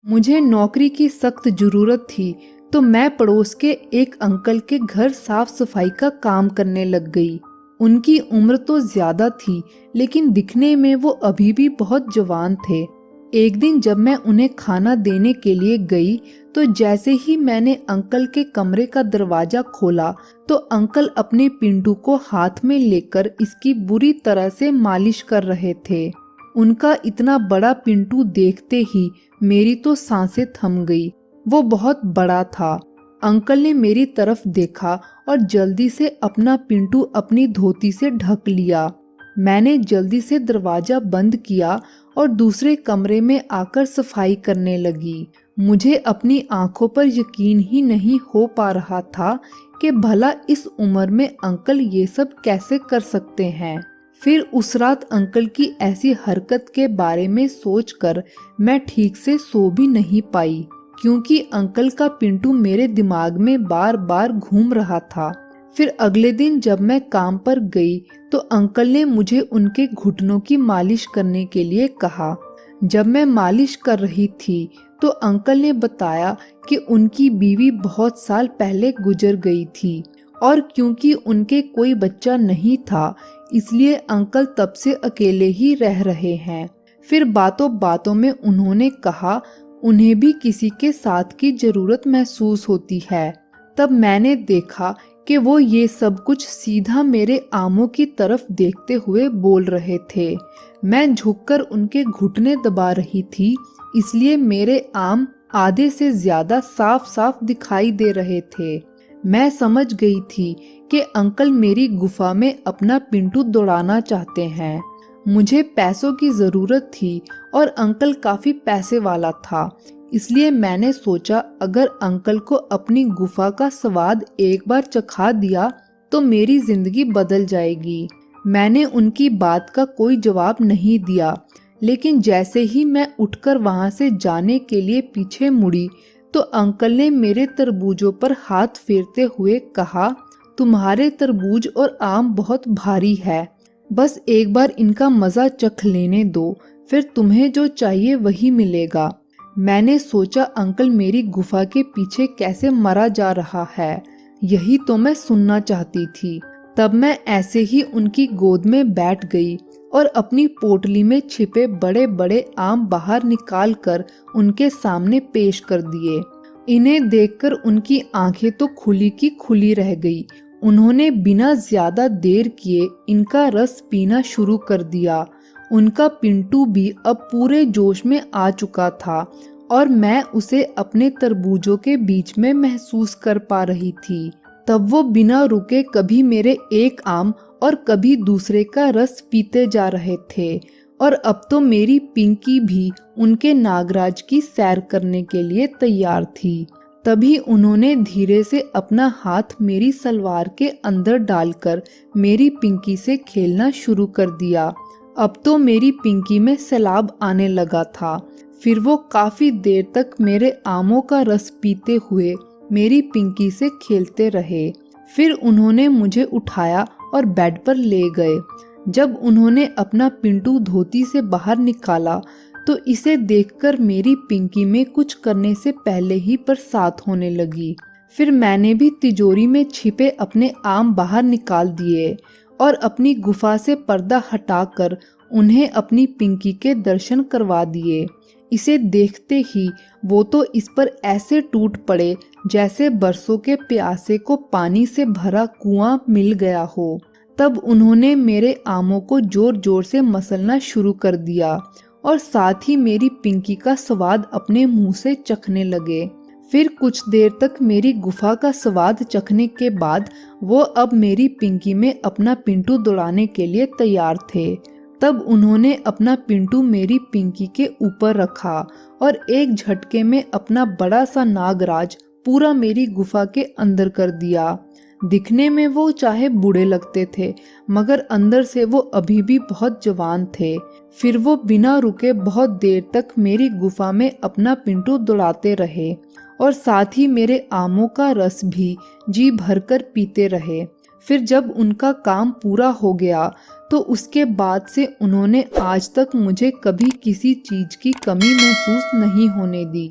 मुझे नौकरी की सख्त जरूरत थी, तो मैं पड़ोस के एक अंकल के घर साफ सफाई का काम करने लग गई। उनकी उम्र तो ज्यादा थी, लेकिन दिखने में वो अभी भी बहुत जवान थे। एक दिन जब मैं उन्हें खाना देने के लिए गई, तो जैसे ही मैंने अंकल के कमरे का दरवाजा खोला, तो अंकल अपने पिंटू को हाथ में लेकर इसकी बुरी तरह से मालिश कर रहे थे। उनका इतना बड़ा पिंटू देखते ही मेरी तो सांसें थम गई। वो बहुत बड़ा था। अंकल ने मेरी तरफ देखा और जल्दी से अपना पिंटू अपनी धोती से ढक लिया। मैंने जल्दी से दरवाजा बंद किया और दूसरे कमरे में आकर सफाई करने लगी। मुझे अपनी आंखों पर यकीन ही नहीं हो पा रहा था कि भला इस उम्र में अंकल ये सब कैसे कर सकते हैं। फिर उस रात अंकल की ऐसी हरकत के बारे में सोचकर मैं ठीक से सो भी नहीं पाई, क्योंकि अंकल का पिंटू मेरे दिमाग में बार बार घूम रहा था। फिर अगले दिन जब मैं काम पर गई, तो अंकल ने मुझे उनके घुटनों की मालिश करने के लिए कहा। जब मैं मालिश कर रही थी, तो अंकल ने बताया कि उनकी बीवी बहुत साल पहले गुजर गई थी, और क्योंकि उनके कोई बच्चा नहीं था, इसलिए अंकल तब से अकेले ही रह रहे हैं। फिर बातों बातों में उन्होंने कहा उन्हें भी किसी के साथ की जरूरत महसूस होती है। तब मैंने देखा कि वो ये सब कुछ सीधा मेरे आमों की तरफ देखते हुए बोल रहे थे। मैं झुककर उनके घुटने दबा रही थी, इसलिए मेरे आम आधे से ज्यादा साफ साफ दिखाई दे रहे थे। मैं समझ गई थी कि अंकल मेरी गुफा में अपना पिंटू दौड़ाना चाहते हैं। मुझे पैसों की जरूरत थी और अंकल काफी पैसे वाला था, इसलिए मैंने सोचा अगर अंकल को अपनी गुफा का स्वाद एक बार चखा दिया तो मेरी जिंदगी बदल जाएगी। मैंने उनकी बात का कोई जवाब नहीं दिया, लेकिन जैसे ही मैं उठकर वहां से जाने के लिए पीछे मुड़ी, तो अंकल ने मेरे तरबूजों पर हाथ फेरते हुए कहा, तुम्हारे तरबूज और आम बहुत भारी है, बस एक बार इनका मजा चख लेने दो, फिर तुम्हें जो चाहिए वही मिलेगा। मैंने सोचा अंकल मेरी गुफा के पीछे कैसे मरा जा रहा है, यही तो मैं सुनना चाहती थी। तब मैं ऐसे ही उनकी गोद में बैठ गई और अपनी पोटली में छिपे बड़े बड़े आम बाहर निकाल कर उनके सामने पेश कर दिए। इन्हें देखकर उनकी आंखें तो खुली की खुली रह गई। उन्होंने बिना ज्यादा देर किए इनका रस पीना शुरू कर दिया। उनका पिंटू भी अब पूरे जोश में आ चुका था और मैं उसे अपने तरबूजों के बीच में महसूस कर पा रही थी। तब वो बिना रुके कभी मेरे एक आम और कभी दूसरे का रस पीते जा रहे थे, और अब तो मेरी पिंकी भी उनके नागराज की सैर करने के लिए तैयार थी। तभी उन्होंने धीरे से अपना हाथ मेरी सलवार के अंदर डालकर मेरी पिंकी से खेलना शुरू कर दिया। अब तो मेरी पिंकी में सैलाब आने लगा था। फिर वो काफी देर तक मेरे आमों का रस पीते हुए मेरी पिंकी से खेलते रहे। फिर उन्होंने मुझे उठाया और बेड पर ले गए। जब उन्होंने अपना पिंटू धोती से बाहर निकाला, तो इसे देखकर मेरी पिंकी में कुछ करने से पहले ही बरसात होने लगी। फिर मैंने भी तिजोरी में छिपे अपने आम बाहर निकाल दिए और अपनी गुफा से पर्दा हटाकर उन्हें अपनी पिंकी के दर्शन करवा दिए। इसे देखते ही वो तो इस पर ऐसे टूट पड़े जैसे बरसों के प्यासे को पानी से भरा कुआं मिल गया हो। तब उन्होंने मेरे आमों को जोर जोर से मसलना शुरू कर दिया और साथ ही मेरी पिंकी का स्वाद अपने मुंह से चखने लगे। फिर कुछ देर तक मेरी गुफा का स्वाद चखने के बाद वो अब मेरी पिंकी में अपना पिंटू दौड़ाने के लिए तैयार थे। तब उन्होंने अपना पिंटू मेरी पिंकी के ऊपर रखा और एक झटके में अपना बड़ा सा नागराज पूरा मेरी गुफा के अंदर कर दिया। दिखने में वो चाहे बूढ़े लगते थे, मगर अंदर से वो अभी भी बहुत जवान थे। फिर वो बिना रुके बहुत देर तक मेरी गुफा में अपना पिंटू दौड़ाते रहे और साथ ही मेरे आमों का रस भी जी भरकर पीते रहे। फिर जब उनका काम पूरा हो गया, तो उसके बाद से उन्होंने आज तक मुझे कभी किसी चीज की कमी महसूस नहीं होने दी।